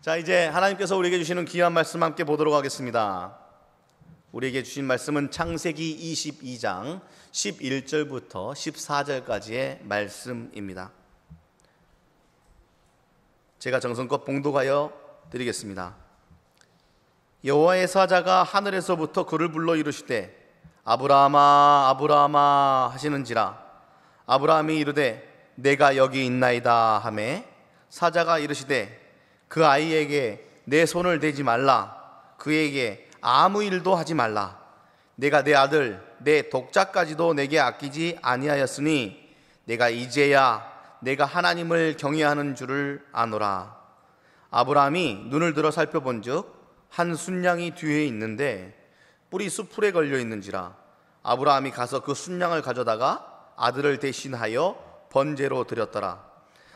자, 이제 하나님께서 우리에게 주시는 귀한 말씀 함께 보도록 하겠습니다. 우리에게 주신 말씀은 창세기 22장 11절부터 14절까지의 말씀입니다. 제가 정성껏 봉독하여 드리겠습니다. 여호와의 사자가 하늘에서부터 그를 불러 이르시되 아브라함아 아브라함아 하시는지라. 아브라함이 이르되 내가 여기 있나이다 하매 사자가 이르시되 그 아이에게 내 손을 대지 말라. 그에게 아무 일도 하지 말라. 내가 내 아들 내 독자까지도 내게 아끼지 아니하였으니 내가 이제야 내가 하나님을 경외하는 줄을 아노라. 아브라함이 눈을 들어 살펴본즉 한 순양이 뒤에 있는데 뿔이 수풀에 걸려 있는지라. 아브라함이 가서 그 순양을 가져다가 아들을 대신하여 번제로 드렸더라.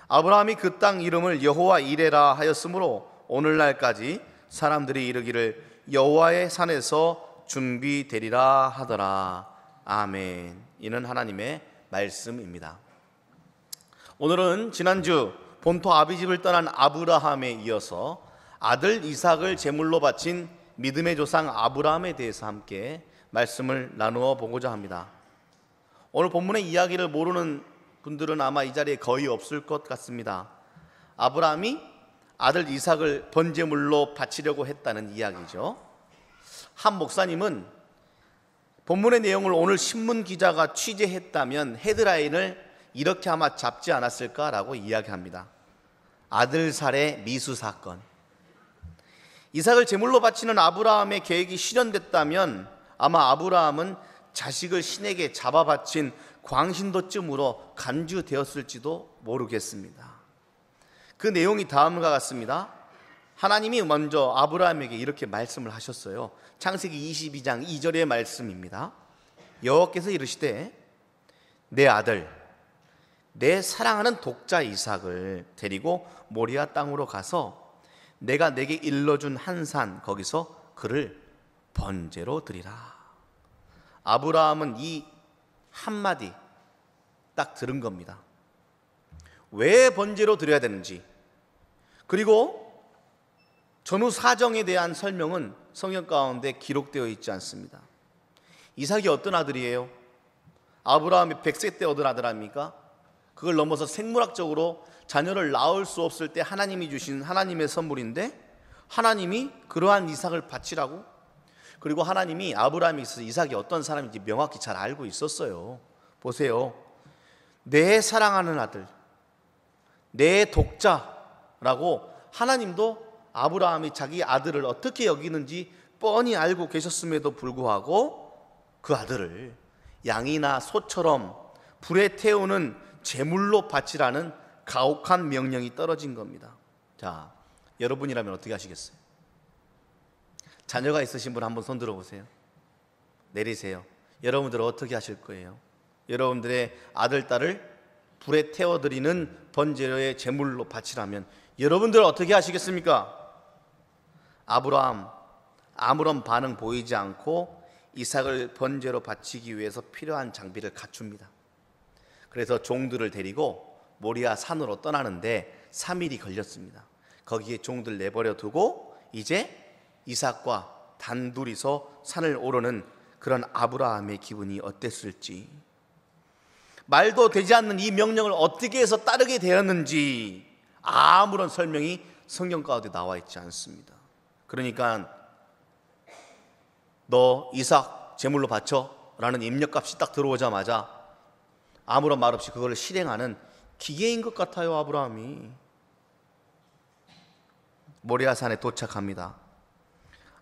아브라함이 그 땅 이름을 여호와 이레라 하였으므로 오늘날까지 사람들이 이르기를 여호와의 산에서 준비되리라 하더라. 아멘. 이는 하나님의 말씀입니다. 오늘은 지난주 본토 아비집을 떠난 아브라함에 이어서 아들 이삭을 제물로 바친 믿음의 조상 아브라함에 대해서 함께 말씀을 나누어 보고자 합니다. 오늘 본문의 이야기를 모르는 분들은 아마 이 자리에 거의 없을 것 같습니다. 아브라함이 아들 이삭을 번제물로 바치려고 했다는 이야기죠. 한 목사님은 본문의 내용을 오늘 신문 기자가 취재했다면 헤드라인을 이렇게 아마 잡지 않았을까라고 이야기합니다. 아들 살해 미수 사건. 이삭을 제물로 바치는 아브라함의 계획이 실현됐다면 아마 아브라함은 자식을 신에게 잡아 바친 광신도쯤으로 간주되었을지도 모르겠습니다. 그 내용이 다음과 같습니다. 하나님이 먼저 아브라함에게 이렇게 말씀을 하셨어요. 창세기 22장 2절의 말씀입니다. 여호와께서 이르시되 내 아들 내 사랑하는 독자 이삭을 데리고 모리아 땅으로 가서 내가 내게 일러준 한 산 거기서 그를 번제로 드리라. 아브라함은 이 한마디 딱 들은 겁니다. 왜 번제로 드려야 되는지, 그리고 전후 사정에 대한 설명은 성경 가운데 기록되어 있지 않습니다. 이삭이 어떤 아들이에요? 아브라함이 100세 때 얻은 아들 아닙니까? 그걸 넘어서 생물학적으로 자녀를 낳을 수 없을 때 하나님이 주신 하나님의 선물인데 하나님이 그러한 이삭을 바치라고? 그리고 하나님이 아브라함이 있어서 이삭이 어떤 사람인지 명확히 잘 알고 있었어요. 보세요. 내 사랑하는 아들, 내 독자라고 하나님도 아브라함이 자기 아들을 어떻게 여기는지 뻔히 알고 계셨음에도 불구하고 그 아들을 양이나 소처럼 불에 태우는 제물로 바치라는 가혹한 명령이 떨어진 겁니다. 자, 여러분이라면 어떻게 하시겠어요? 자녀가 있으신 분 한번 손 들어보세요. 내리세요. 여러분들은 어떻게 하실 거예요? 여러분들의 아들, 딸을 불에 태워드리는 번제의 제물로 바치라면 여러분들은 어떻게 하시겠습니까? 아브라함 아무런 반응 보이지 않고 이삭을 번제로 바치기 위해서 필요한 장비를 갖춥니다. 그래서 종들을 데리고 모리아 산으로 떠나는데 3일이 걸렸습니다. 거기에 종들 내버려 두고 이제 이삭과 단둘이서 산을 오르는 그런 아브라함의 기분이 어땠을지, 말도 되지 않는 이 명령을 어떻게 해서 따르게 되었는지 아무런 설명이 성경 가운데 나와 있지 않습니다. 그러니까 너 이삭 제물로 바쳐 라는 입력값이 딱 들어오자마자 아무런 말 없이 그걸 실행하는 기계인 것 같아요. 아브라함이 모리아산에 도착합니다.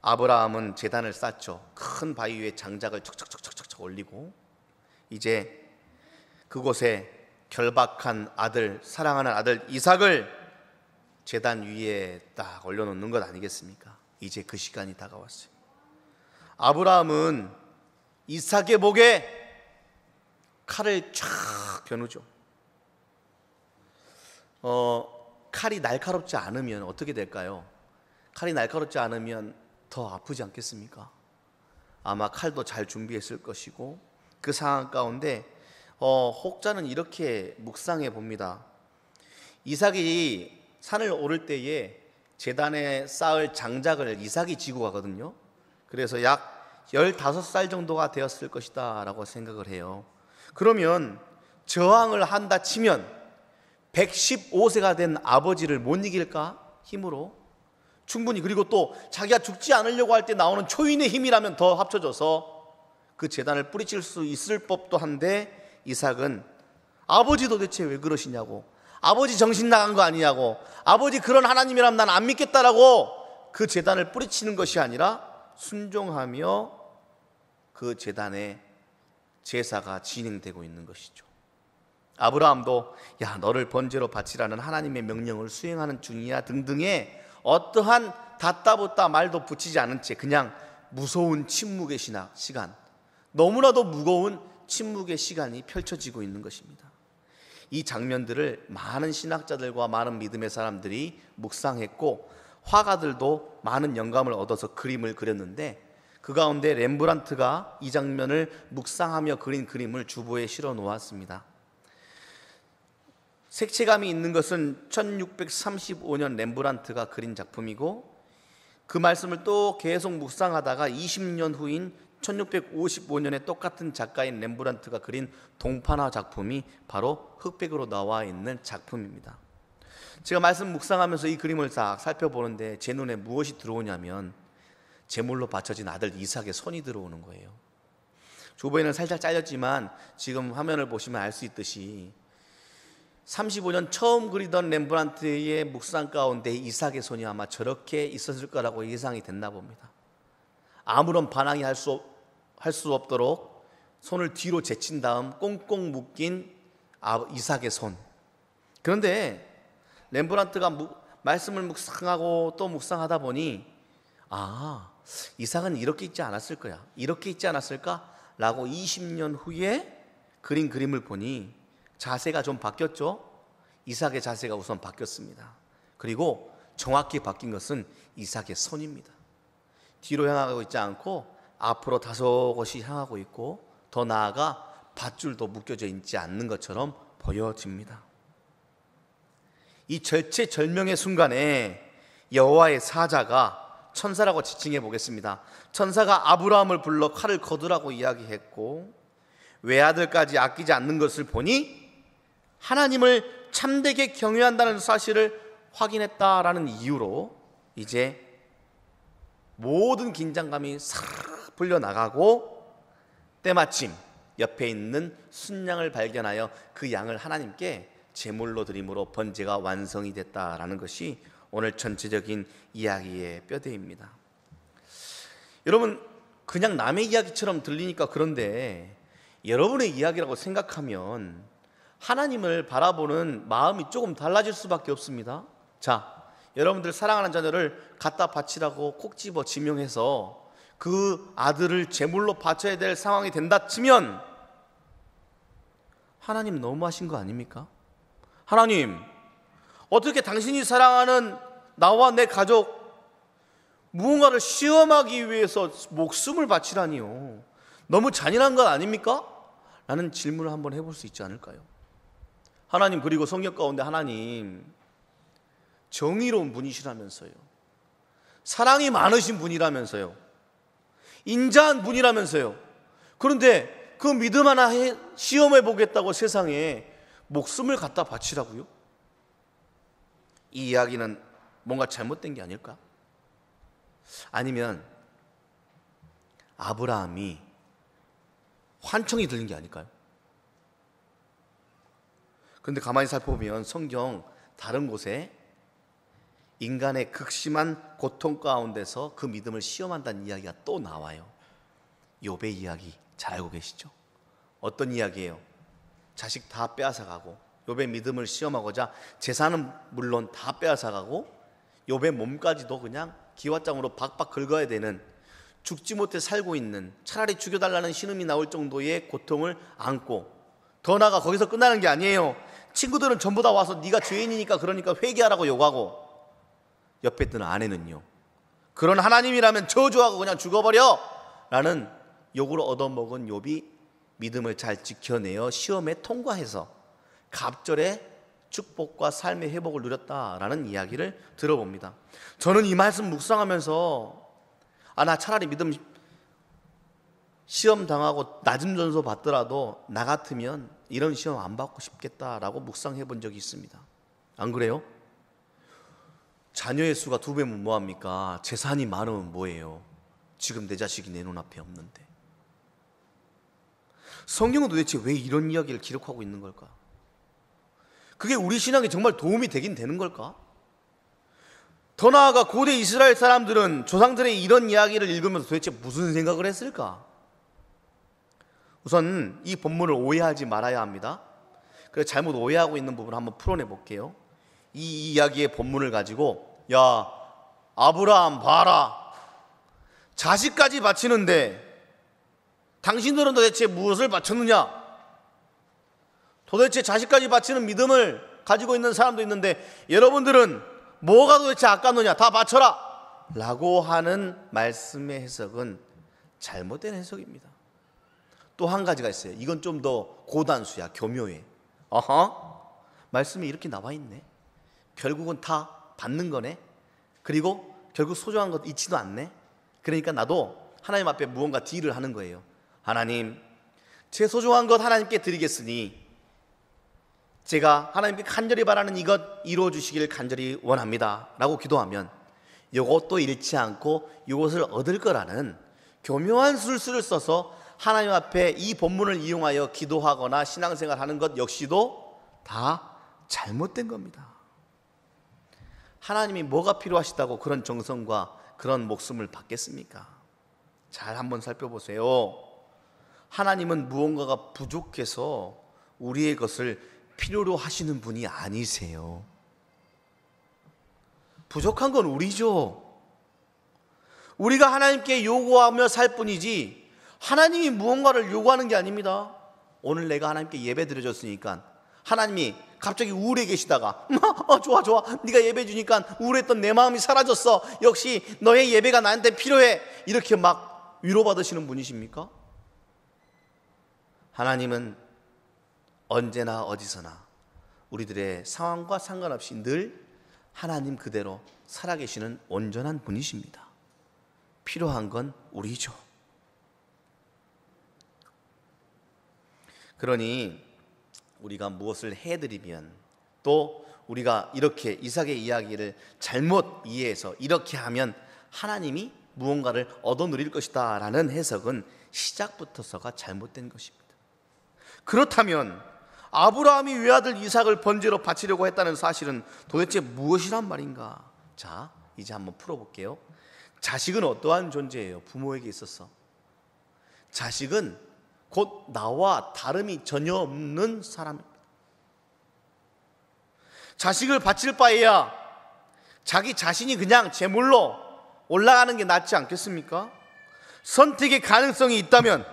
아브라함은 제단을 쌓죠. 큰 바위 위에 장작을 척척척척척 올리고 이제 그곳에 결박한 아들, 사랑하는 아들 이삭을 제단 위에 딱 올려놓는 것 아니겠습니까? 이제 그 시간이 다가왔어요. 아브라함은 이삭의 목에 칼을 쫙 겨누죠. 칼이 날카롭지 않으면 어떻게 될까요? 칼이 날카롭지 않으면 더 아프지 않겠습니까? 아마 칼도 잘 준비했을 것이고 그 상황 가운데 혹자는 이렇게 묵상해 봅니다. 이삭이 산을 오를 때에 제단에 쌓을 장작을 이삭이 지고 가거든요. 그래서 약 15살 정도가 되었을 것이다 라고 생각을 해요. 그러면 저항을 한다 치면 115세가 된 아버지를 못 이길까? 힘으로 충분히. 그리고 또 자기가 죽지 않으려고 할 때 나오는 초인의 힘이라면 더 합쳐져서 그 제단을 뿌리칠 수 있을 법도 한데, 이삭은 아버지 도대체 왜 그러시냐고, 아버지 정신 나간 거 아니냐고, 아버지 그런 하나님이라면 난 안 믿겠다라고 그 제단을 뿌리치는 것이 아니라 순종하며 그 제단의 제사가 진행되고 있는 것이죠. 아브라함도 야, 너를 번제로 바치라는 하나님의 명령을 수행하는 중이야 등등의 어떠한 닫다붙다 말도 붙이지 않은 채 그냥 무서운 침묵의 시간, 너무나도 무거운 침묵의 시간이 펼쳐지고 있는 것입니다. 이 장면들을 많은 신학자들과 많은 믿음의 사람들이 묵상했고, 화가들도 많은 영감을 얻어서 그림을 그렸는데, 그 가운데 렘브란트가 이 장면을 묵상하며 그린 그림을 주보에 실어 놓았습니다. 색채감이 있는 것은 1635년 렘브란트가 그린 작품이고, 그 말씀을 또 계속 묵상하다가 20년 후인 1655년에 똑같은 작가인 렘브란트가 그린 동판화 작품이 바로 흑백으로 나와 있는 작품입니다. 제가 말씀 묵상하면서 이 그림을 싹 살펴보는데 제 눈에 무엇이 들어오냐면 제물로 바쳐진 아들 이삭의 손이 들어오는 거예요. 주보에는 살짝 잘렸지만 지금 화면을 보시면 알 수 있듯이 35년 처음 그리던 렘브란트의 묵상 가운데 이삭의 손이 아마 저렇게 있었을 거라고 예상이 됐나 봅니다. 아무런 반항이 할 수 없도록 손을 뒤로 제친 다음 꽁꽁 묶인 이삭의 손. 그런데 렘브란트가 말씀을 묵상하고 또 묵상하다 보니 이삭은 이렇게 있지 않았을 거야, 이렇게 있지 않았을까? 라고 20년 후에 그린 그림을 보니 자세가 좀 바뀌었죠. 이삭의 자세가 우선 바뀌었습니다. 그리고 정확히 바뀐 것은 이삭의 손입니다. 뒤로 향하고 있지 않고 앞으로 다소곳이 향하고 있고, 더 나아가 밧줄도 묶여져 있지 않는 것처럼 보여집니다. 이 절체절명의 순간에 여호와의 사자가, 천사라고 지칭해 보겠습니다, 천사가 아브라함을 불러 칼을 거두라고 이야기했고 외아들까지 아끼지 않는 것을 보니 하나님을 참되게 경외한다는 사실을 확인했다라는 이유로 이제 모든 긴장감이 싹 풀려나가고, 때마침 옆에 있는 순양을 발견하여 그 양을 하나님께 제물로 드림으로 번제가 완성이 됐다라는 것이 오늘 전체적인 이야기의 뼈대입니다. 여러분, 그냥 남의 이야기처럼 들리니까 그런데 여러분의 이야기라고 생각하면 하나님을 바라보는 마음이 조금 달라질 수밖에 없습니다. 자, 여러분들 사랑하는 자녀를 갖다 바치라고 콕 집어 지명해서 그 아들을 제물로 바쳐야 될 상황이 된다 치면 하나님 너무하신 거 아닙니까? 하나님, 어떻게 당신이 사랑하는 나와 내 가족 무언가를 시험하기 위해서 목숨을 바치라니요, 너무 잔인한 것 아닙니까? 라는 질문을 한번 해볼 수 있지 않을까요? 하나님, 그리고 성경 가운데 하나님 정의로운 분이시라면서요, 사랑이 많으신 분이라면서요, 인자한 분이라면서요. 그런데 그 믿음 하나 시험해 보겠다고 세상에 목숨을 갖다 바치라고요? 이 이야기는 뭔가 잘못된 게 아닐까? 아니면 아브라함이 환청이 들린 게 아닐까요? 그런데 가만히 살펴보면 성경 다른 곳에 인간의 극심한 고통 가운데서 그 믿음을 시험한다는 이야기가 또 나와요. 욥의 이야기 잘 알고 계시죠? 어떤 이야기예요? 자식 다 빼앗아가고 욥의 믿음을 시험하고자 재산은 물론 다 빼앗아가고 욥의 몸까지도 그냥 기와장으로 박박 긁어야 되는, 죽지 못해 살고 있는, 차라리 죽여달라는 신음이 나올 정도의 고통을 안고, 더 나아가 거기서 끝나는 게 아니에요. 친구들은 전부 다 와서 네가 죄인이니까 그러니까 회개하라고 욕하고, 옆에 있던 아내는요, 그런 하나님이라면 저주하고 그냥 죽어버려 라는 욕을 얻어먹은 욥이 믿음을 잘 지켜내어 시험에 통과해서 갑절에 축복과 삶의 회복을 누렸다라는 이야기를 들어봅니다. 저는 이 말씀 묵상하면서 나 차라리 믿음 시험 당하고 낮은 점수 받더라도 나 같으면 이런 시험 안 받고 싶겠다라고 묵상해 본 적이 있습니다. 안 그래요? 자녀의 수가 2배면 뭐합니까? 재산이 많으면 뭐예요? 지금 내 자식이 내 눈앞에 없는데. 성경은 도대체 왜 이런 이야기를 기록하고 있는 걸까? 그게 우리 신앙에 정말 도움이 되긴 되는 걸까? 더 나아가 고대 이스라엘 사람들은 조상들의 이런 이야기를 읽으면서 도대체 무슨 생각을 했을까? 우선 이 본문을 오해하지 말아야 합니다. 그래서 잘못 오해하고 있는 부분을 한번 풀어내 볼게요. 이 이야기의 본문을 가지고 야, 아브라함 봐라, 자식까지 바치는데 당신들은 도대체 무엇을 바쳤느냐? 도대체 자식까지 바치는 믿음을 가지고 있는 사람도 있는데 여러분들은 뭐가 도대체 아깝느냐? 다 바쳐라! 라고 하는 말씀의 해석은 잘못된 해석입니다. 또 한 가지가 있어요. 이건 좀 더 고단수야, 교묘해. 말씀이 이렇게 나와 있네. 결국은 다 받는 거네. 그리고 결국 소중한 것 잊지도 않네. 그러니까 나도 하나님 앞에 무언가 딜을 하는 거예요. 하나님, 제 소중한 것 하나님께 드리겠으니 제가 하나님께 간절히 바라는 이것 이루어 주시길 간절히 원합니다 라고 기도하면 이것도 잃지 않고 이것을 얻을 거라는 교묘한 술수를 써서 하나님 앞에 이 본문을 이용하여 기도하거나 신앙생활 하는 것 역시도 다 잘못된 겁니다. 하나님이 뭐가 필요하시다고 그런 정성과 그런 목숨을 받겠습니까? 잘 한번 살펴보세요. 하나님은 무언가가 부족해서 우리의 것을 필요로 하시는 분이 아니세요. 부족한 건 우리죠. 우리가 하나님께 요구하며 살 뿐이지 하나님이 무언가를 요구하는 게 아닙니다. 오늘 내가 하나님께 예배 드려줬으니까 하나님이 갑자기 우울해 계시다가 좋아 네가 예배 주니까 우울했던 내 마음이 사라졌어, 역시 너의 예배가 나한테 필요해, 이렇게 막 위로받으시는 분이십니까? 하나님은 언제나 어디서나 우리들의 상황과 상관없이 늘 하나님 그대로 살아계시는 온전한 분이십니다. 필요한 건 우리죠. 그러니 우리가 무엇을 해드리면, 또 우리가 이렇게 이삭의 이야기를 잘못 이해해서 이렇게 하면 하나님이 무언가를 얻어 누릴 것이다 라는 해석은 시작부터서가 잘못된 것입니다. 그렇다면 아브라함이 외아들 이삭을 번제로 바치려고 했다는 사실은 도대체 무엇이란 말인가? 자, 이제 한번 풀어볼게요. 자식은 어떠한 존재예요? 부모에게 있어서 자식은 곧 나와 다름이 전혀 없는 사람입니다. 자식을 바칠 바에야 자기 자신이 그냥 제물로 올라가는 게 낫지 않겠습니까? 선택의 가능성이 있다면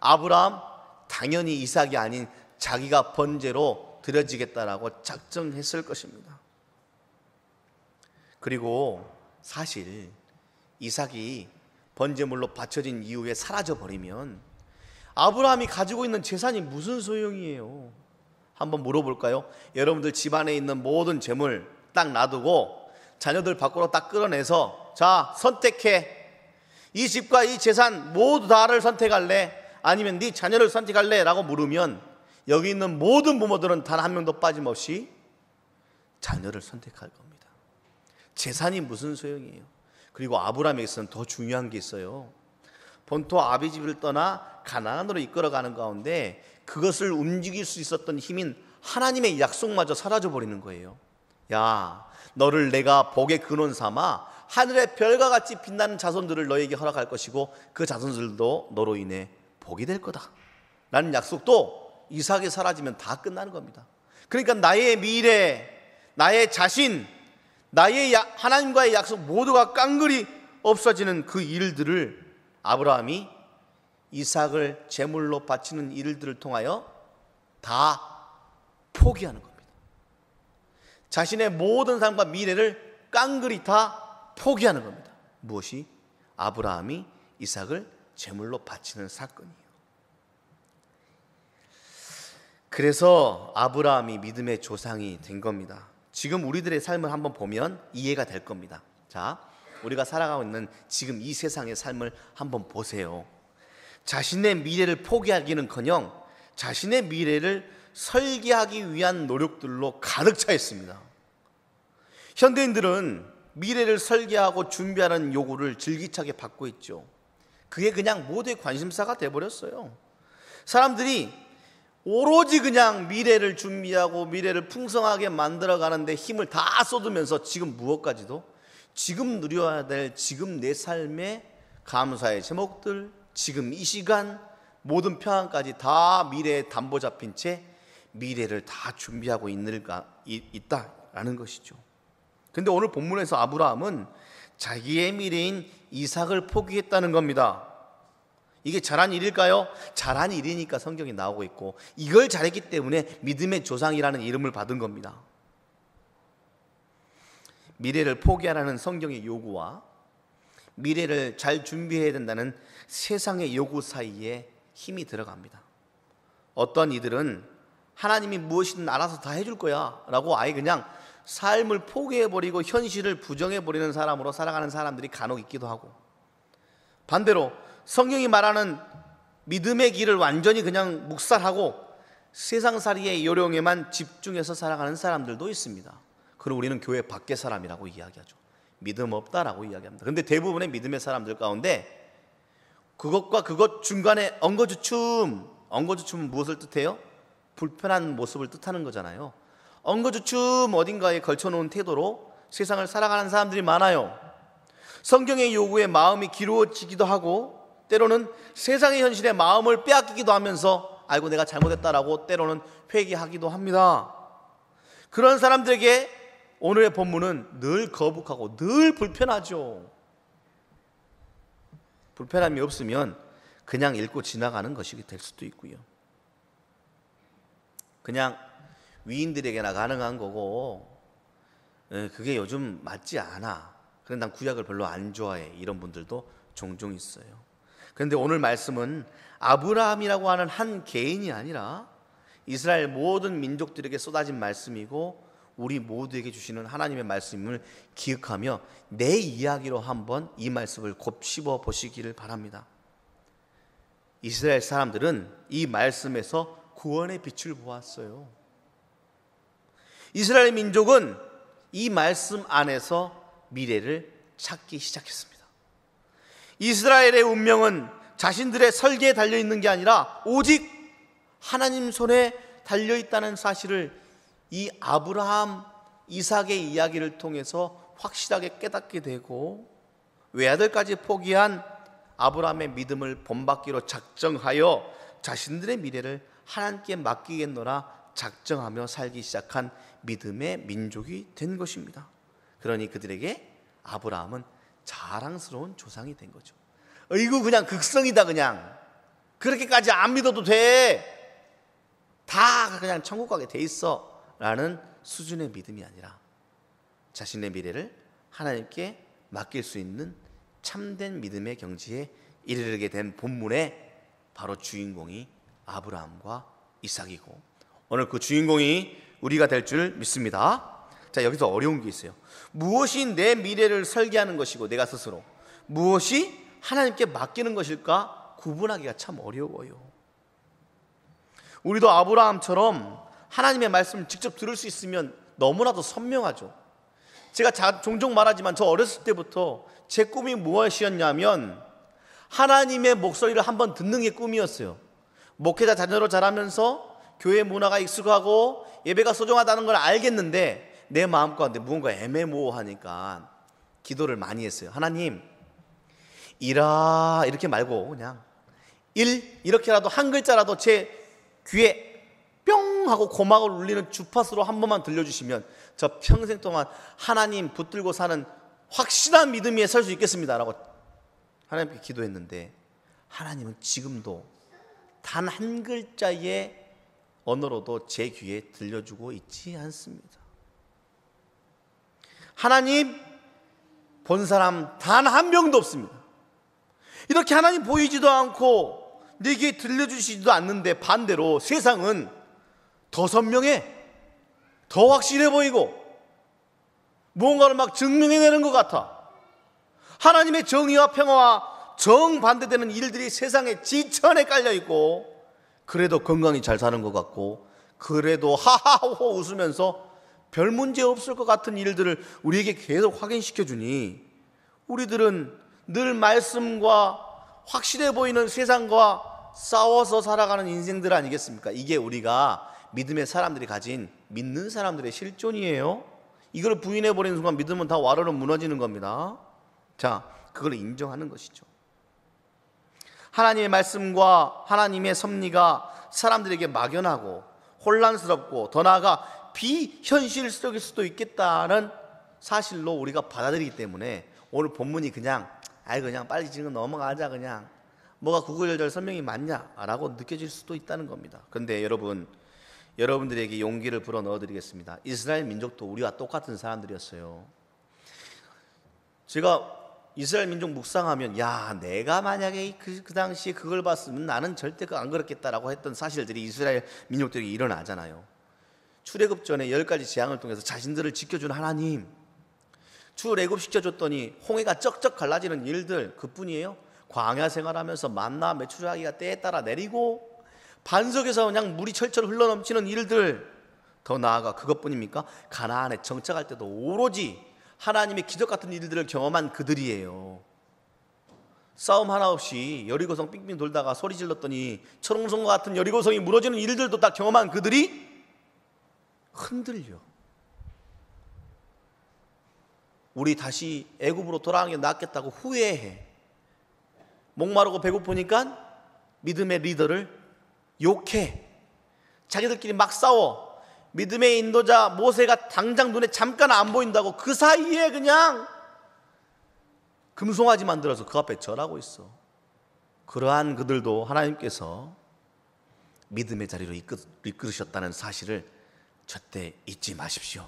아브라함 당연히 이삭이 아닌 자기가 번제로 드려지겠다라고 작정했을 것입니다. 그리고 사실 이삭이 번제물로 바쳐진 이후에 사라져버리면 아브라함이 가지고 있는 재산이 무슨 소용이에요? 한번 물어볼까요? 여러분들 집안에 있는 모든 재물 딱 놔두고 자녀들 밖으로 딱 끌어내서 자, 선택해. 이 집과 이 재산 모두 다를 선택할래? 아니면 네 자녀를 선택할래? 라고 물으면 여기 있는 모든 부모들은 단 한 명도 빠짐없이 자녀를 선택할 겁니다. 재산이 무슨 소용이에요? 그리고 아브라함에게서는 더 중요한 게 있어요. 본토 아비집을 떠나 가나안으로 이끌어가는 가운데 그것을 움직일 수 있었던 힘인 하나님의 약속마저 사라져버리는 거예요. 야, 너를 내가 복의 근원 삼아 하늘의 별과 같이 빛나는 자손들을 너에게 허락할 것이고 그 자손들도 너로 인해 복이 될 거다 라는 약속도 이삭이 사라지면 다 끝나는 겁니다. 그러니까 나의 미래, 나의 자신, 나의 하나님과의 약속 모두가 깡그리 없어지는 그 일들을 아브라함이 이삭을 제물로 바치는 일들을 통하여 다 포기하는 겁니다. 자신의 모든 삶과 미래를 깡그리 다 포기하는 겁니다. 무엇이? 아브라함이 이삭을 제물로 바치는 사건이에요. 그래서 아브라함이 믿음의 조상이 된 겁니다. 지금 우리들의 삶을 한번 보면 이해가 될 겁니다. 자, 우리가 살아가고 있는 지금 이 세상의 삶을 한번 보세요. 자신의 미래를 포기하기는커녕 자신의 미래를 설계하기 위한 노력들로 가득 차 있습니다. 현대인들은 미래를 설계하고 준비하는 요구를 줄기차게 받고 있죠. 그게 그냥 모두의 관심사가 돼버렸어요. 사람들이 오로지 그냥 미래를 준비하고 미래를 풍성하게 만들어가는데 힘을 다 쏟으면서 지금 무엇까지도 지금 누려야 될 지금 내 삶의 감사의 제목들, 지금 이 시간 모든 평안까지 다 미래에 담보 잡힌 채 미래를 다 준비하고 있다라는 것이죠. 근데 오늘 본문에서 아브라함은 자기의 미래인 이삭을 포기했다는 겁니다. 이게 잘한 일일까요? 잘한 일이니까 성경이 나오고 있고, 이걸 잘했기 때문에 믿음의 조상이라는 이름을 받은 겁니다. 미래를 포기하라는 성경의 요구와 미래를 잘 준비해야 된다는 세상의 요구 사이에 힘이 들어갑니다. 어떤 이들은 하나님이 무엇이든 알아서 다 해줄 거야 라고 아예 그냥 삶을 포기해버리고 현실을 부정해버리는 사람으로 살아가는 사람들이 간혹 있기도 하고, 반대로 성경이 말하는 믿음의 길을 완전히 그냥 묵살하고 세상살이의 요령에만 집중해서 살아가는 사람들도 있습니다. 그럼 우리는 교회 밖의 사람이라고 이야기하죠. 믿음 없다라고 이야기합니다. 그런데 대부분의 믿음의 사람들 가운데 그것과 그것 중간에 엉거주춤은 무엇을 뜻해요? 불편한 모습을 뜻하는 거잖아요. 엉거주춤 어딘가에 걸쳐놓은 태도로 세상을 살아가는 사람들이 많아요. 성경의 요구에 마음이 기루어지기도 하고, 때로는 세상의 현실에 마음을 빼앗기기도 하면서 아이고 내가 잘못했다라고 때로는 회개하기도 합니다. 그런 사람들에게 오늘의 본문은 늘 거북하고 늘 불편하죠. 불편함이 없으면 그냥 읽고 지나가는 것이 될 수도 있고요. 그냥 위인들에게나 가능한 거고, 그게 요즘 맞지 않아. 그런데 난 구약을 별로 안 좋아해. 이런 분들도 종종 있어요. 그런데 오늘 말씀은 아브라함이라고 하는 한 개인이 아니라 이스라엘 모든 민족들에게 쏟아진 말씀이고, 우리 모두에게 주시는 하나님의 말씀을 기억하며 내 이야기로 한번 이 말씀을 곱씹어 보시기를 바랍니다. 이스라엘 사람들은 이 말씀에서 구원의 빛을 보았어요. 이스라엘 민족은 이 말씀 안에서 미래를 찾기 시작했습니다. 이스라엘의 운명은 자신들의 설계에 달려있는 게 아니라 오직 하나님 손에 달려있다는 사실을 이 아브라함, 이삭의 이야기를 통해서 확실하게 깨닫게 되고, 외아들까지 포기한 아브라함의 믿음을 본받기로 작정하여 자신들의 미래를 하나님께 맡기겠노라 작정하며 살기 시작한 믿음의 민족이 된 것입니다. 그러니 그들에게 아브라함은 자랑스러운 조상이 된 거죠. 이거 그냥 극성이다. 그냥 그렇게까지 안 믿어도 돼. 다 그냥 천국 가게 돼 있어 라는 수준의 믿음이 아니라 자신의 미래를 하나님께 맡길 수 있는 참된 믿음의 경지에 이르게 된 본문의 바로 주인공이 아브라함과 이삭이고, 오늘 그 주인공이 우리가 될 줄 믿습니다. 자, 여기서 어려운 게 있어요. 무엇이 내 미래를 설계하는 것이고 내가 스스로 무엇이 하나님께 맡기는 것일까 구분하기가 참 어려워요. 우리도 아브라함처럼 하나님의 말씀을 직접 들을 수 있으면 너무나도 선명하죠. 제가 종종 말하지만 저 어렸을 때부터 제 꿈이 무엇이었냐면 하나님의 목소리를 한번 듣는 게 꿈이었어요. 목회자 자녀로 자라면서 교회 문화가 익숙하고 예배가 소중하다는 걸 알겠는데 내 마음 가운데 무언가 애매모호하니까 기도를 많이 했어요. 하나님, 이라 이렇게 말고 그냥 이렇게라도 한 글자라도 제 귀에 뿅 하고 고막을 울리는 주파수로 한 번만 들려주시면 저 평생 동안 하나님 붙들고 사는 확실한 믿음 위에 설 수 있겠습니다 라고 하나님께 기도했는데, 하나님은 지금도 단 한 글자의 언어로도 제 귀에 들려주고 있지 않습니다. 하나님 본 사람 단 한 명도 없습니다. 이렇게 하나님 보이지도 않고 내 귀에 들려주시지도 않는데, 반대로 세상은 더 선명해, 더 확실해 보이고 무언가를 막 증명해내는 것 같아. 하나님의 정의와 평화와 정반대되는 일들이 세상에 지천에 깔려있고, 그래도 건강히 잘 사는 것 같고, 그래도 하하호호 웃으면서 별 문제 없을 것 같은 일들을 우리에게 계속 확인시켜 주니, 우리들은 늘 말씀과 확실해 보이는 세상과 싸워서 살아가는 인생들 아니겠습니까? 이게 우리가 믿음의 사람들이 가진, 믿는 사람들의 실존이에요. 이걸 부인해버리는 순간 믿음은 다 와르르 무너지는 겁니다. 자, 그걸 인정하는 것이죠. 하나님의 말씀과 하나님의 섭리가 사람들에게 막연하고 혼란스럽고 더 나아가 비현실적일 수도 있겠다는 사실로 우리가 받아들이기 때문에 오늘 본문이 그냥 빨리 지금 넘어가자, 그냥 뭐가 구구절절 설명이 맞냐라고 느껴질 수도 있다는 겁니다. 그런데 여러분들에게 용기를 불어 넣어드리겠습니다. 이스라엘 민족도 우리와 똑같은 사람들이었어요. 제가 이스라엘 민족 묵상하면, 야, 내가 만약에 그 당시에 그걸 봤으면 나는 절대 안 그렇겠다라고 했던 사실들이 이스라엘 민족들이 일어나잖아요. 출애굽 전에 10가지 재앙을 통해서 자신들을 지켜준 하나님, 출애굽시켜줬더니 홍해가 쩍쩍 갈라지는 일들, 그뿐이에요. 광야 생활하면서 만나 메추라기가 때에 따라 내리고 반석에서 그냥 물이 철철 흘러넘치는 일들, 더 나아가 그것뿐입니까? 가나안에 정착할 때도 오로지 하나님의 기적 같은 일들을 경험한 그들이에요. 싸움 하나 없이 여리고성 빙빙 돌다가 소리 질렀더니 철옹성과 같은 여리고성이 무너지는 일들도 다 경험한 그들이 흔들려. 우리 다시 애굽으로 돌아가는 게 낫겠다고 후회해. 목마르고 배고프니까 믿음의 리더를 욕해. 자기들끼리 막 싸워. 믿음의 인도자 모세가 당장 눈에 잠깐 안 보인다고 그 사이에 그냥 금송아지 만들어서 그 앞에 절하고 있어. 그러한 그들도 하나님께서 믿음의 자리로 이끌으셨다는 사실을 절대 잊지 마십시오.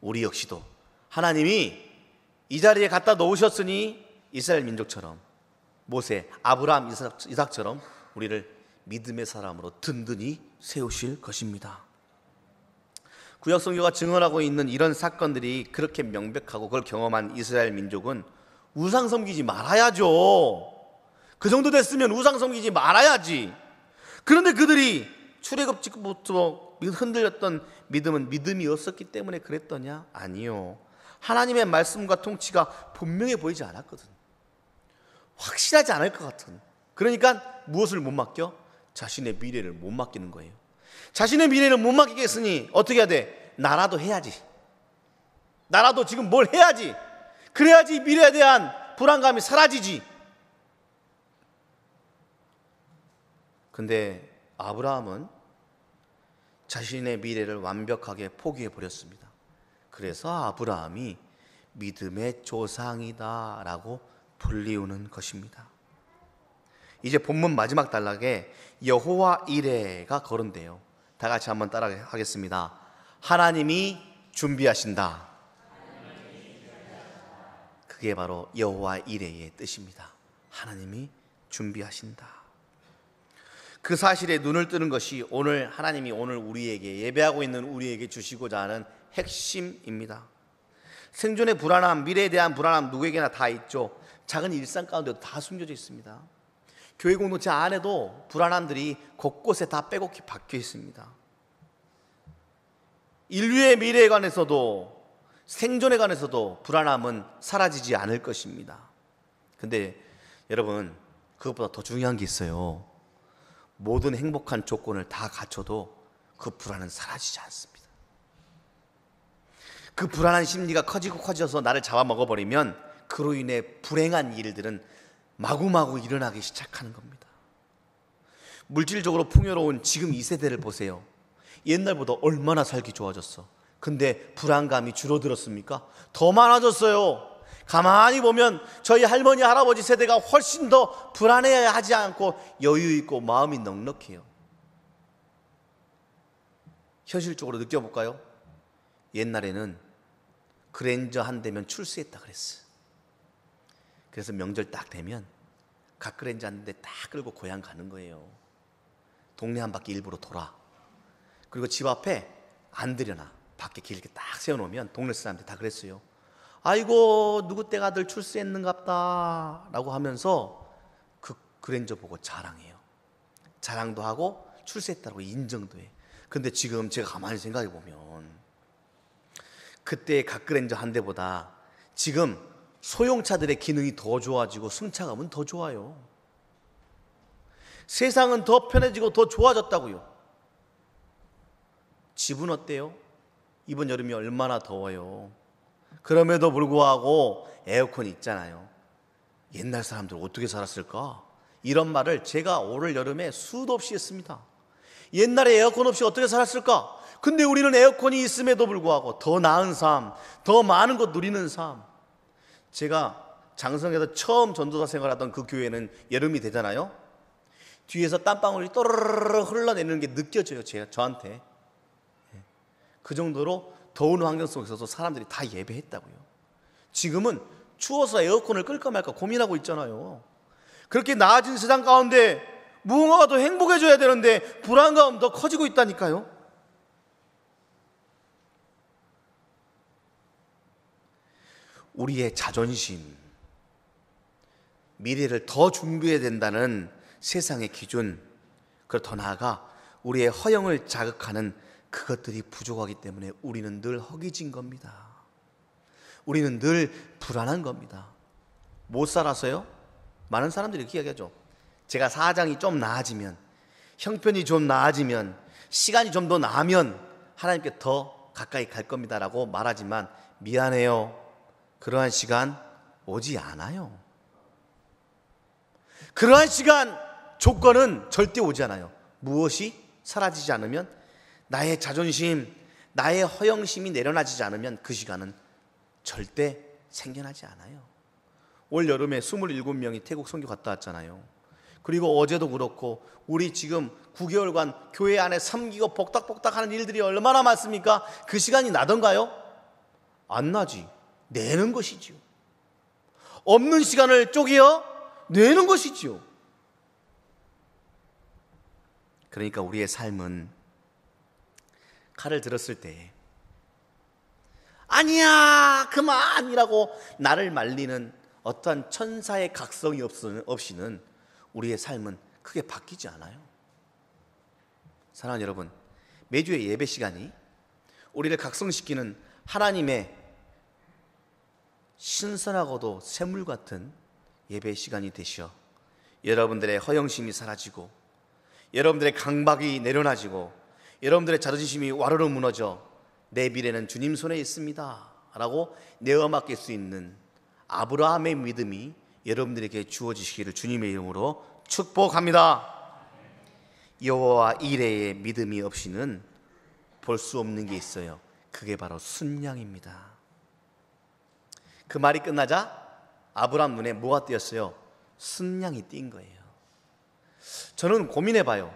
우리 역시도 하나님이 이 자리에 갖다 놓으셨으니 이스라엘 민족처럼, 모세, 아브라함, 이삭처럼 우리를 믿음의 사람으로 든든히 세우실 것입니다. 구약 성경가 증언하고 있는 이런 사건들이 그렇게 명백하고 그걸 경험한 이스라엘 민족은 우상 섬기지 말아야죠. 그 정도 됐으면 우상 섬기지 말아야지. 그런데 그들이 출애굽 직후부터 흔들렸던 믿음은 믿음이 없었기 때문에 그랬더냐? 아니요. 하나님의 말씀과 통치가 분명해 보이지 않았거든. 확실하지 않을 것 같은. 그러니까 무엇을 못 맡겨? 자신의 미래를 못 맡기는 거예요. 자신의 미래를 못 맡기겠으니 어떻게 해야 돼? 나라도 해야지. 나라도 지금 뭘 해야지. 그래야지 미래에 대한 불안감이 사라지지. 근데 아브라함은 자신의 미래를 완벽하게 포기해 버렸습니다. 그래서 아브라함이 믿음의 조상이다 라고 불리우는 것입니다. 이제 본문 마지막 단락에 여호와 이레가 거론돼요. 다 같이 한번 따라 하겠습니다. 하나님이 준비하신다. 그게 바로 여호와 이레의 뜻입니다. 하나님이 준비하신다. 그 사실에 눈을 뜨는 것이 하나님이 오늘 우리에게, 예배하고 있는 우리에게 주시고자 하는 핵심입니다. 생존의 불안함, 미래에 대한 불안함 누구에게나 다 있죠. 작은 일상 가운데도 다 숨겨져 있습니다. 교회 공동체 안에도 불안함들이 곳곳에 다 빼곡히 박혀 있습니다. 인류의 미래에 관해서도, 생존에 관해서도 불안함은 사라지지 않을 것입니다. 근데 여러분, 그것보다 더 중요한 게 있어요. 모든 행복한 조건을 다 갖춰도 그 불안은 사라지지 않습니다. 그 불안한 심리가 커져서 나를 잡아먹어버리면 그로 인해 불행한 일들은 마구마구 일어나기 시작하는 겁니다. 물질적으로 풍요로운 지금 이 세대를 보세요. 옛날보다 얼마나 살기 좋아졌어. 근데 불안감이 줄어들었습니까? 더 많아졌어요. 가만히 보면 저희 할머니, 할아버지 세대가 훨씬 더 불안해하지 않고 여유 있고 마음이 넉넉해요. 현실적으로 느껴볼까요? 옛날에는 그랜저 한 대면 출세했다 그랬어. 그래서 명절 딱 되면 각 그랜저 한 대 딱 끌고 고향 가는 거예요. 동네 한 바퀴 일부러 돌아. 그리고 집 앞에 안 들여놔. 밖에 길게 딱 세워놓으면 동네 사람들이 다 그랬어요. 아이고 누구 댁 아들 출세했는갑다 라고 하면서 그 그랜저 보고 자랑해요. 자랑도 하고 출세했다고 인정도 해. 근데 지금 제가 가만히 생각해 보면 그때의 갓그랜저 한 대보다 지금 소형차들의 기능이 더 좋아지고 승차감은 더 좋아요. 세상은 더 편해지고 더 좋아졌다고요. 집은 어때요? 이번 여름이 얼마나 더워요. 그럼에도 불구하고 에어컨이 있잖아요. 옛날 사람들 어떻게 살았을까? 이런 말을 제가 올 여름에 수도 없이 했습니다. 옛날에 에어컨 없이 어떻게 살았을까? 근데 우리는 에어컨이 있음에도 불구하고 더 나은 삶, 더 많은 것 누리는 삶. 제가 장성에서 처음 전도사 생활하던 그 교회는 여름이 되잖아요. 뒤에서 땀방울이 또르르르 흘러내리는 게 느껴져요. 저한테. 그 정도로 더운 환경 속에서도 사람들이 다 예배했다고요. 지금은 추워서 에어컨을 끌까 말까 고민하고 있잖아요. 그렇게 나아진 세상 가운데 무언가가 더 행복해져야 되는데 불안감 더 커지고 있다니까요. 우리의 자존심, 미래를 더 준비해야 된다는 세상의 기준, 그리고 더 나아가 우리의 허영을 자극하는 그것들이 부족하기 때문에 우리는 늘 허기진 겁니다. 우리는 늘 불안한 겁니다. 못 살아서요? 많은 사람들이 이렇게 이야기하죠. 제가 사정이 좀 나아지면, 형편이 좀 나아지면, 시간이 좀 더 나면 하나님께 더 가까이 갈 겁니다 라고 말하지만 미안해요. 그러한 시간 오지 않아요. 그러한 시간, 조건은 절대 오지 않아요. 무엇이 사라지지 않으면, 나의 자존심, 나의 허영심이 내려놔지지 않으면 그 시간은 절대 생겨나지 않아요. 올 여름에 27명이 태국 선교 갔다 왔잖아요. 그리고 어제도 그렇고 우리 지금 9개월간 교회 안에 섬기고 복닥복닥 하는 일들이 얼마나 많습니까? 그 시간이 나던가요? 안 나지. 내는 것이지요. 없는 시간을 쪼개어 내는 것이지요. 그러니까 우리의 삶은 칼을 들었을 때 아니야 그만이라고 나를 말리는 어떠한 천사의 각성이 없이는 우리의 삶은 크게 바뀌지 않아요. 사랑하는 여러분, 매주의 예배 시간이 우리를 각성시키는 하나님의 신선하고도 샘물 같은 예배 시간이 되시어 여러분들의 허영심이 사라지고 여러분들의 강박이 내려놔지고 여러분들의 자존심이 와르르 무너져 내 미래는 주님 손에 있습니다 라고 내어 맡길 수 있는 아브라함의 믿음이 여러분들에게 주어지시기를 주님의 이름으로 축복합니다. 여호와 이레의 믿음이 없이는 볼 수 없는 게 있어요. 그게 바로 순양입니다. 그 말이 끝나자 아브라함 눈에 뭐가 띄었어요? 순양이 띈 거예요. 저는 고민해봐요.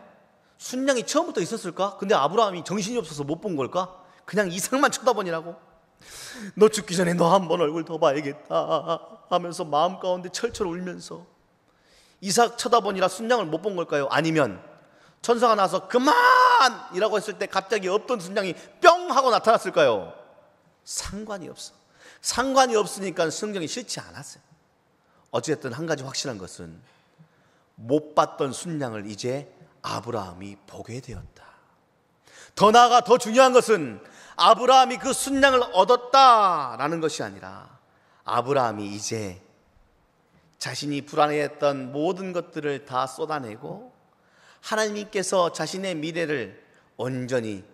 순양이 처음부터 있었을까? 근데 아브라함이 정신이 없어서 못 본 걸까? 그냥 이삭만 쳐다보니라고? 너 죽기 전에 너 한 번 얼굴 더 봐야겠다 하면서 마음 가운데 철철 울면서 이삭 쳐다보니라 순양을 못 본 걸까요? 아니면 천사가 나와서 그만이라고 했을 때 갑자기 없던 순양이 뿅 하고 나타났을까요? 상관이 없어. 상관이 없으니까 성경이 싫지 않았어요. 어쨌든 한 가지 확실한 것은 못 봤던 순양을 이제 아브라함이 보게 되었다. 더 나아가 더 중요한 것은 아브라함이 그 순양을 얻었다라는 것이 아니라 아브라함이 이제 자신이 불안해했던 모든 것들을 다 쏟아내고 하나님께서 자신의 미래를 온전히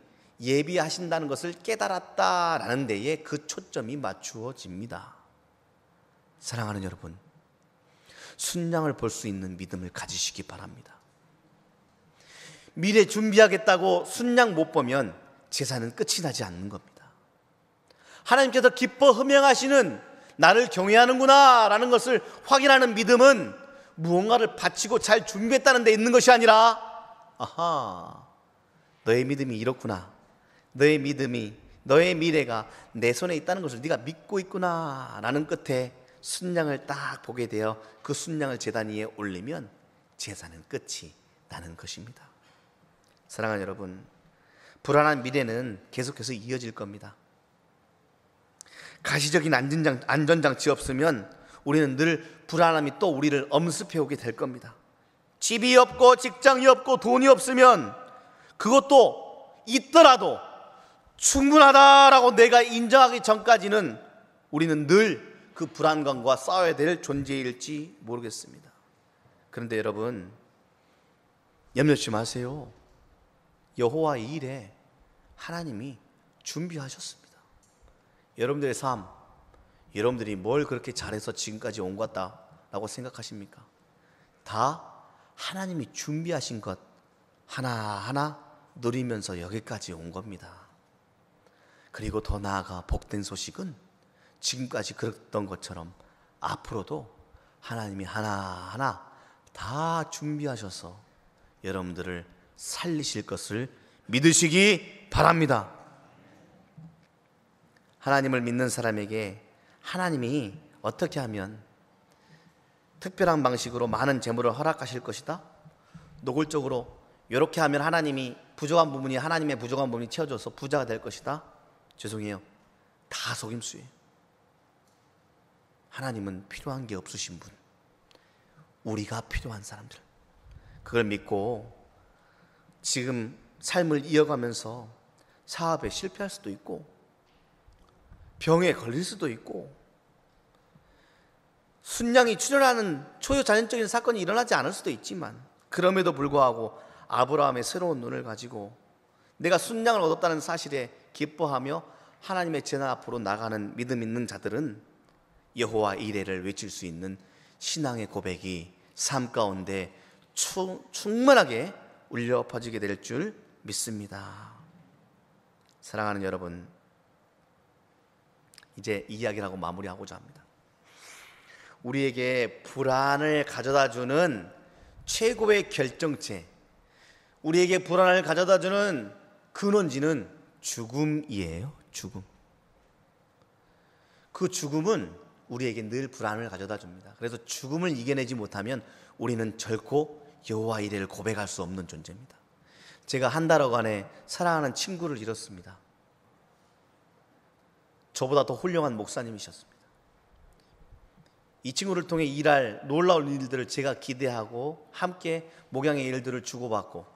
예비하신다는 것을 깨달았다라는 데에 그 초점이 맞추어집니다. 사랑하는 여러분, 순양을 볼 수 있는 믿음을 가지시기 바랍니다. 미래 준비하겠다고 순양 못 보면 제사는 끝이 나지 않는 겁니다. 하나님께서 기뻐 흠양하시는 나를 경외하는구나 라는 것을 확인하는 믿음은 무언가를 바치고 잘 준비했다는 데 있는 것이 아니라 아하, 너의 믿음이 이렇구나, 너의 믿음이, 너의 미래가 내 손에 있다는 것을 네가 믿고 있구나 라는 끝에 순양을 딱 보게 되어 그 순양을 제단 위에 올리면 제사는 끝이 나는 것입니다. 사랑하는 여러분, 불안한 미래는 계속해서 이어질 겁니다. 가시적인 안전장치 없으면 우리는 늘 불안함이 또 우리를 엄습해오게 될 겁니다. 집이 없고 직장이 없고 돈이 없으면 그것도 있더라도 충분하다라고 내가 인정하기 전까지는 우리는 늘 그 불안감과 싸워야 될 존재일지 모르겠습니다. 그런데 여러분, 염려치 마세요. 여호와의 일에 하나님이 준비하셨습니다. 여러분들의 삶, 여러분들이 뭘 그렇게 잘해서 지금까지 온 것 같다라고 생각하십니까? 다 하나님이 준비하신 것 하나하나 누리면서 여기까지 온 겁니다. 그리고 더 나아가 복된 소식은 지금까지 그랬던 것처럼 앞으로도 하나님이 하나하나 다 준비하셔서 여러분들을 살리실 것을 믿으시기 바랍니다. 하나님을 믿는 사람에게 하나님이 어떻게 하면 특별한 방식으로 많은 재물을 허락하실 것이다? 노골적으로 이렇게 하면 하나님이 하나님의 부족한 부분이 채워져서 부자가 될 것이다? 죄송해요. 다 속임수예요. 하나님은 필요한 게 없으신 분, 우리가 필요한 사람들, 그걸 믿고 지금 삶을 이어가면서 사업에 실패할 수도 있고 병에 걸릴 수도 있고 순양이 출현하는 초유자연적인 사건이 일어나지 않을 수도 있지만, 그럼에도 불구하고 아브라함의 새로운 눈을 가지고 내가 순양을 얻었다는 사실에 기뻐하며 하나님의 제단 앞으로 나가는 믿음 있는 자들은 여호와 이레를 외칠 수 있는 신앙의 고백이 삶 가운데 충만하게 울려 퍼지게 될 줄 믿습니다. 사랑하는 여러분, 이제 이야기를 하고 마무리하고자 합니다. 우리에게 불안을 가져다주는 최고의 결정체, 우리에게 불안을 가져다주는 근원지는 죽음이에요. 죽음. 그 죽음은 우리에게 늘 불안을 가져다 줍니다. 그래서 죽음을 이겨내지 못하면 우리는 결코 여호와 이레를 고백할 수 없는 존재입니다. 제가 한 달여간에 사랑하는 친구를 잃었습니다. 저보다 더 훌륭한 목사님이셨습니다. 이 친구를 통해 일할 놀라운 일들을 제가 기대하고 함께 목양의 일들을 주고받고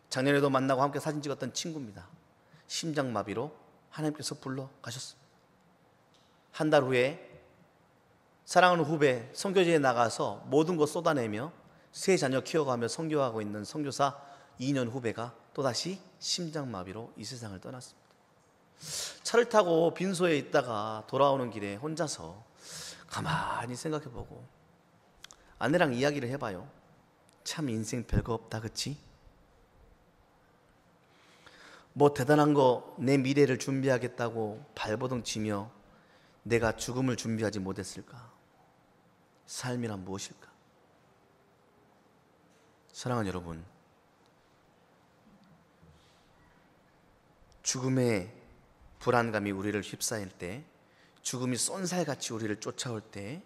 작년에도 만나고 함께 사진 찍었던 친구입니다. 심장마비로 하나님께서 불러가셨습니다. 한 달 후에 사랑하는 후배 선교지에 나가서 모든 것 쏟아내며 세 자녀 키워가며 선교하고 있는 선교사 2년 후배가 또다시 심장마비로 이 세상을 떠났습니다. 차를 타고 빈소에 있다가 돌아오는 길에 혼자서 가만히 생각해보고 아내랑 이야기를 해봐요. 참 인생 별거 없다, 그치? 뭐 대단한 거 내 미래를 준비하겠다고 발버둥 치며 내가 죽음을 준비하지 못했을까? 삶이란 무엇일까? 사랑하는 여러분, 죽음의 불안감이 우리를 휩싸일 때, 죽음이 쏜살같이 우리를 쫓아올 때,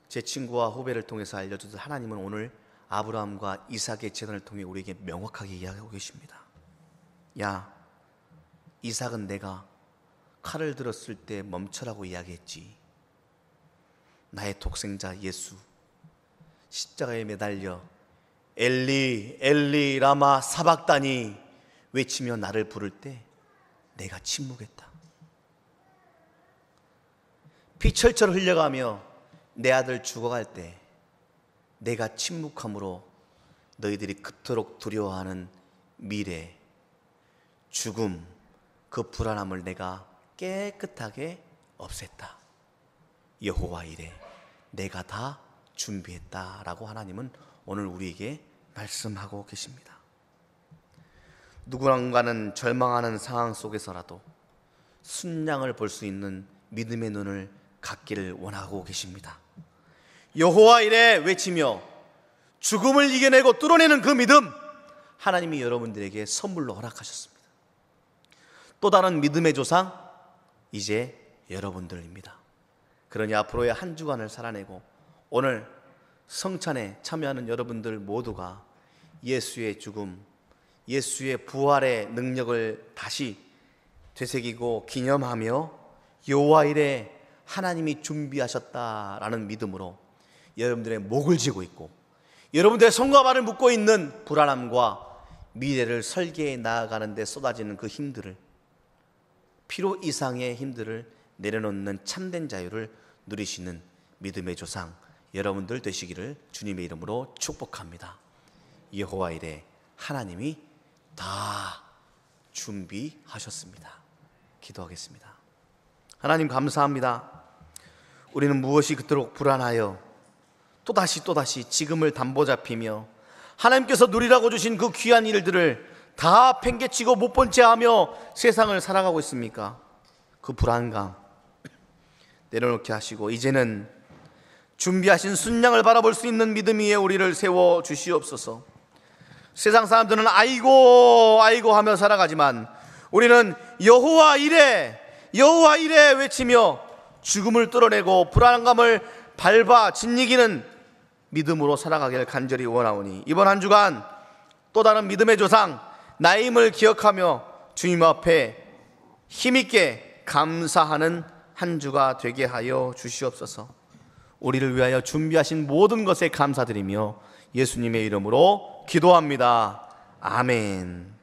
제 친구와 후배를 통해서 알려주듯 하나님은 오늘 아브라함과 이삭의 재단을 통해 우리에게 명확하게 이야기하고 계십니다. 야, 이삭은 내가 칼을 들었을 때 멈춰라고 이야기했지. 나의 독생자 예수 십자가에 매달려 엘리 엘리 라마 사박다니 외치며 나를 부를 때 내가 침묵했다. 피 철철 흘려가며 내 아들 죽어갈 때 내가 침묵함으로 너희들이 그토록 두려워하는 미래, 죽음, 그 불안함을 내가 깨끗하게 없앴다. 여호와 이레, 내가 다 준비했다라고 하나님은 오늘 우리에게 말씀하고 계십니다. 누구랑가는 절망하는 상황 속에서라도 순양을 볼 수 있는 믿음의 눈을 갖기를 원하고 계십니다. 여호와 이레 외치며 죽음을 이겨내고 뚫어내는 그 믿음, 하나님이 여러분들에게 선물로 허락하셨습니다. 또 다른 믿음의 조상, 이제 여러분들입니다. 그러니 앞으로의 한 주간을 살아내고 오늘 성찬에 참여하는 여러분들 모두가 예수의 죽음, 예수의 부활의 능력을 다시 되새기고 기념하며 여호와 이레 하나님이 준비하셨다라는 믿음으로 여러분들의 목을 쥐고 있고 여러분들의 손과 발을 묶고 있는 불안함과 미래를 설계해 나아가는 데 쏟아지는 그 힘들을, 필요 이상의 힘들을 내려놓는 참된 자유를 누리시는 믿음의 조상 여러분들 되시기를 주님의 이름으로 축복합니다. 여호와 이레 하나님이 다 준비하셨습니다. 기도하겠습니다. 하나님 감사합니다. 우리는 무엇이 그토록 불안하여 또다시 지금을 담보 잡히며 하나님께서 누리라고 주신 그 귀한 일들을 다 팽개치고 못 본 채 하며 세상을 살아가고 있습니까? 그 불안감 내려놓게 하시고 이제는 준비하신 순양을 바라볼 수 있는 믿음 위에 우리를 세워 주시옵소서. 세상 사람들은 아이고 하며 살아가지만 우리는 여호와 이레 외치며 죽음을 뚫어내고 불안감을 밟아 짓이기는 믿음으로 살아가기를 간절히 원하오니 이번 한 주간 또 다른 믿음의 조상 나의 힘을 기억하며 주님 앞에 힘있게 감사하는 한 주가 되게 하여 주시옵소서. 우리를 위하여 준비하신 모든 것에 감사드리며 예수님의 이름으로 기도합니다. 아멘.